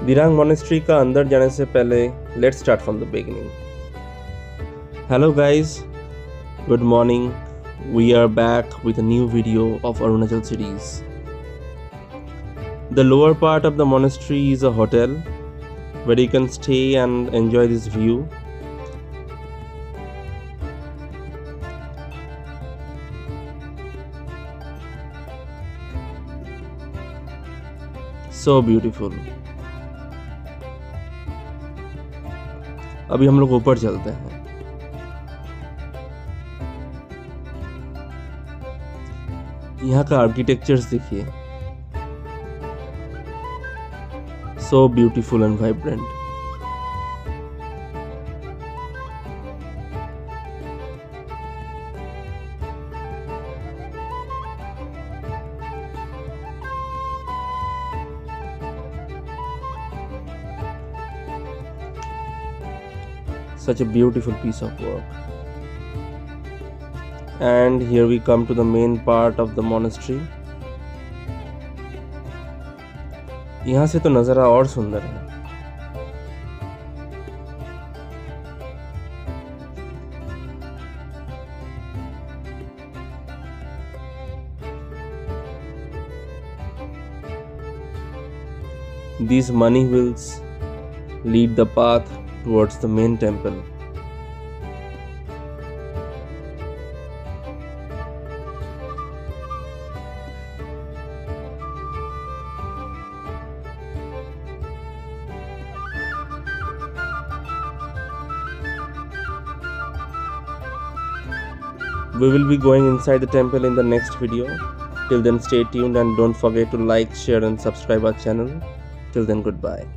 Dirang monastery का अंदर जाने से पहले let's start from the beginning. Hello guys, good morning. We are back with a new video of Arunachal series. The lower part of the monastery is a hotel where you can stay and enjoy this view. So beautiful. अभी हम लोग ऊपर चलते हैं. यहाँ का architectures देखिए, so beautiful and vibrant. Such a beautiful piece of work. And here we come to the main part of the monastery. यहाँ से तो नज़ारा और सुंदर है. These money wheels lead the path towards the main temple. We will be going inside the temple in the next video. Till then, stay tuned and don't forget to like, share and subscribe our channel. Till then, goodbye.